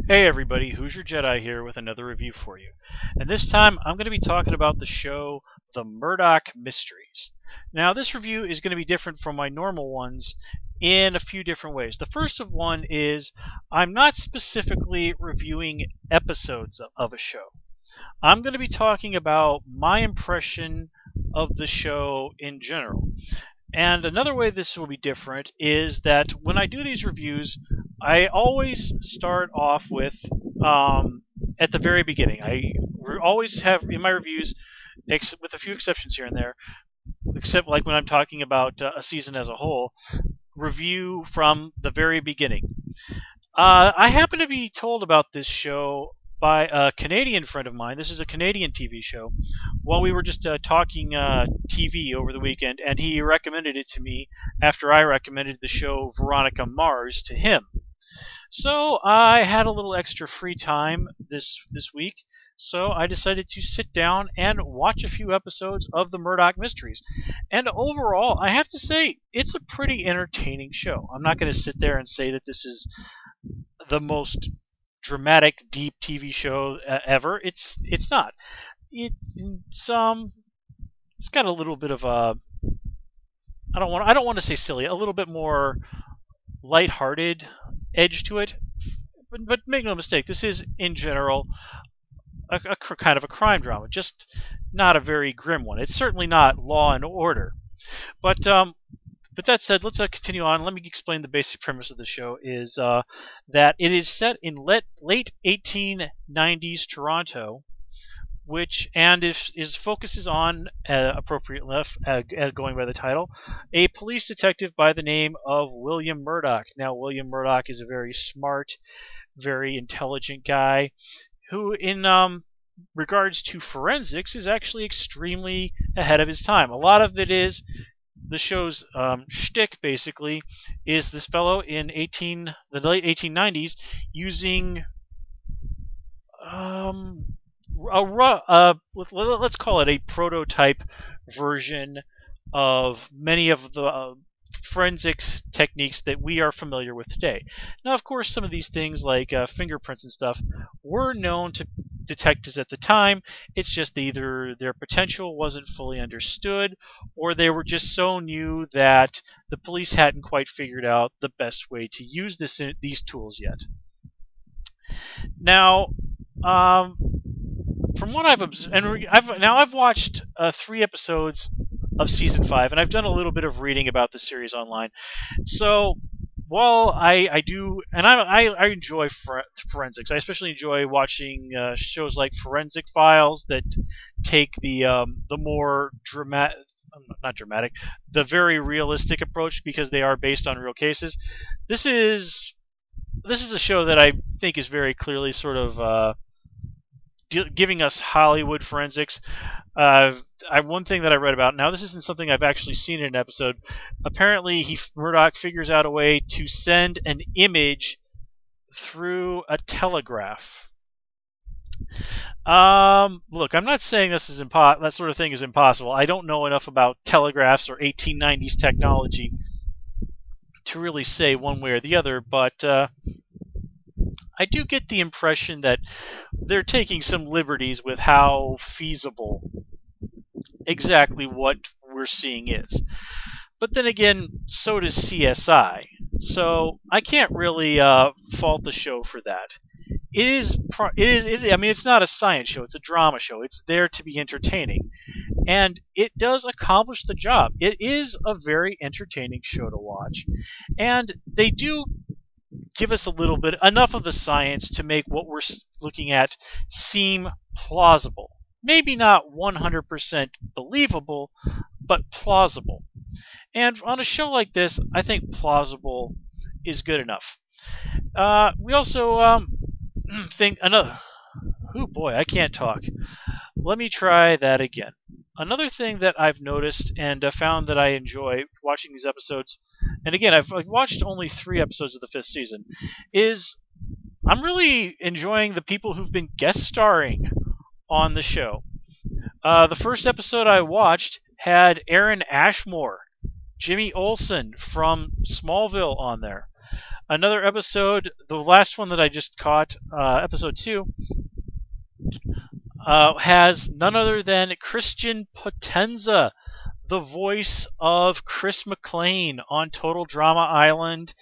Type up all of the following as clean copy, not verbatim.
Hey everybody, Hoosier Jedi here with another review for you. And this time I'm going to be talking about the show The Murdoch Mysteries. Now this review is going to be different from my normal ones in a few different ways. The first of one is I'm not specifically reviewing episodes of a show. I'm going to be talking about my impression of the show in general. And another way this will be different is that when I do these reviews, I always start off with at the very beginning. I always have in my reviews, with a few exceptions here and there, except like when I'm talking about a season as a whole, review from the very beginning. I happen to be told about this show by a Canadian friend of mine. This is a Canadian TV show. While we were just talking TV over the weekend, and he recommended it to me after I recommended the show Veronica Mars to him. So I had a little extra free time this week, so I decided to sit down and watch a few episodes of the Murdoch Mysteries. And overall, I have to say, it's a pretty entertaining show. I'm not going to sit there and say that this is the most dramatic, deep TV show ever. It's not. It's got a little bit of a I don't want to say silly, a little bit more lighthearted edge to it. But make no mistake, this is in general a kind of a crime drama, just not a very grim one. It's certainly not Law and Order. But that said, let's continue on. Let me explain the basic premise of the show. Is that it is set in late 1890s Toronto, which focuses on appropriate enough, going by the title, a police detective by the name of William Murdoch. Now, William Murdoch is a very smart, very intelligent guy who, in regards to forensics, is actually extremely ahead of his time. A lot of it is the show's shtick, basically, is this fellow in the late 1890s using let's call it a prototype version of many of the forensics techniques that we are familiar with today. Now, of course, some of these things like fingerprints and stuff were known to detectives at the time. It's just either their potential wasn't fully understood, or they were just so new that the police hadn't quite figured out the best way to use these tools yet. Now, from what I've observed, and I've watched 3 episodes of season 5, and I've done a little bit of reading about the series online. So while I do, and I enjoy forensics, I especially enjoy watching shows like Forensic Files that take the more the very realistic approach, because they are based on real cases. This is a show that I think is very clearly sort of giving us Hollywood forensics. One thing that I read about, now this isn't something I've actually seen in an episode, apparently Murdoch figures out a way to send an image through a telegraph. Look, I'm not saying this is that sort of thing is impossible. I don't know enough about telegraphs or 1890s technology to really say one way or the other, but I do get the impression that they're taking some liberties with how feasible exactly what we're seeing is. But then again, so does CSI. So I can't really fault the show for that. I mean, it's not a science show. It's a drama show. It's there to be entertaining. And it does accomplish the job. It is a very entertaining show to watch. And they do give us enough of the science to make what we're looking at seem plausible. Maybe not 100% believable, but plausible. And on a show like this, I think plausible is good enough. We also think another... Oh boy, I can't talk. Let me try that again. Another thing that I've noticed and found that I enjoy watching these episodes, and again, I've watched only 3 episodes of the 5th season, is I'm really enjoying the people who've been guest starring on the show. The first episode I watched had Aaron Ashmore, Jimmy Olsen from Smallville on there. Another episode, the last one that I just caught, episode 2, has none other than Christian Potenza, the voice of Chris McClane on Total Drama Island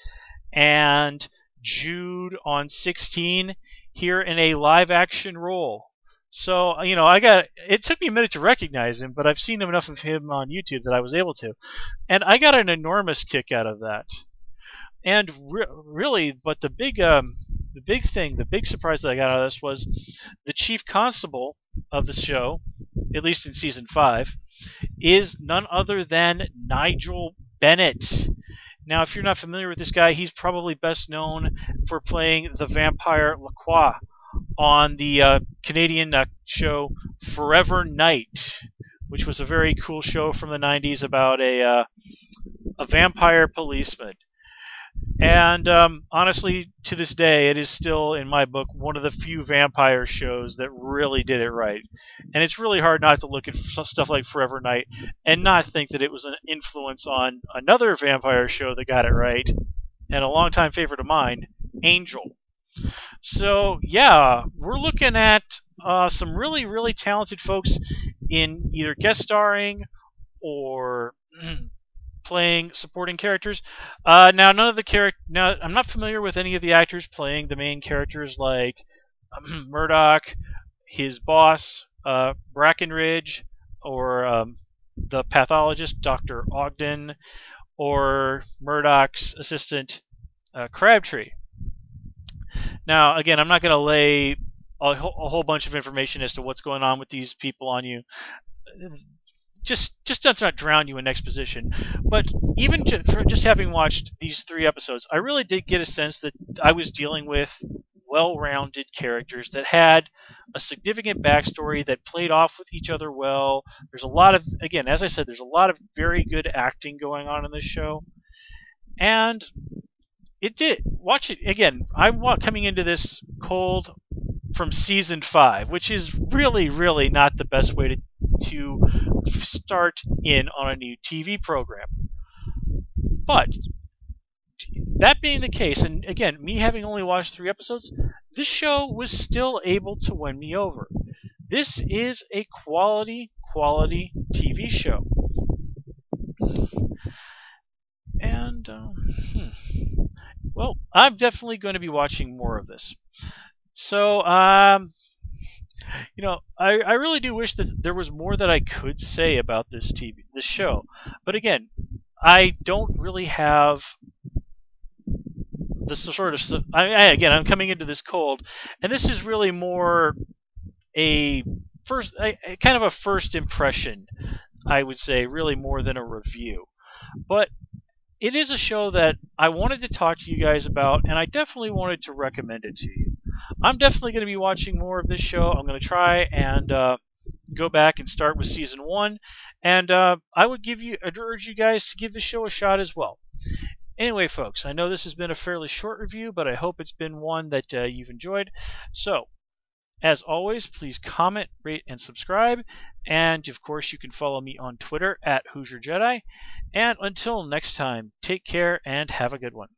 and Jude on 16, here in a live action role. So, it took me a minute to recognize him, but I've seen enough of him on YouTube that I was able to. And I got an enormous kick out of that. And really, but the big thing, the big surprise that I got out of this was the chief constable of the show, at least in season 5, is none other than Nigel Bennett. Now, if you're not familiar with this guy, he's probably best known for playing the vampire Lacroix on the Canadian show Forever Night, which was a very cool show from the 90s about a vampire policeman. And honestly, to this day, it is still, in my book, one of the few vampire shows that really did it right. And it's really hard not to look at stuff like Forever Night and not think that it was an influence on another vampire show that got it right, and a longtime favorite of mine, Angel. So, yeah, we're looking at some really, really talented folks in either guest starring or playing supporting characters. Now, none of the Now, I'm not familiar with any of the actors playing the main characters, like Murdoch, his boss, Brackenridge, or the pathologist, Dr. Ogden, or Murdoch's assistant, Crabtree. Now, again, I'm not going to lay a whole bunch of information as to what's going on with these people on you. Just does not drown you in exposition. But even for just having watched these 3 episodes, I really did get a sense that I was dealing with well-rounded characters that had a significant backstory that played off with each other well. There's a lot of, again, as I said, there's a lot of very good acting going on in this show. And it did. Watch it again. I'm coming into this cold from season 5, which is really, really not the best way to start in on a new TV program. But that being the case, and again, me having only watched 3 episodes, this show was still able to win me over. This is a quality TV show. And, well, I'm definitely going to be watching more of this. So, I really do wish that there was more that I could say about this show. But again, I don't really have the sort of stuff. Again, I'm coming into this cold, and this is really more a kind of a first impression, I would say, really more than a review. But it is a show that I wanted to talk to you guys about, and I definitely wanted to recommend it to you. I'm definitely going to be watching more of this show. I'm going to try and go back and start with season 1, and I'd urge you guys to give the show a shot as well. Anyway, folks, I know this has been a fairly short review, but I hope it's been one that you've enjoyed. So, as always, please comment, rate, and subscribe. And, of course, you can follow me on Twitter @HoosierJedi. And until next time, take care and have a good one.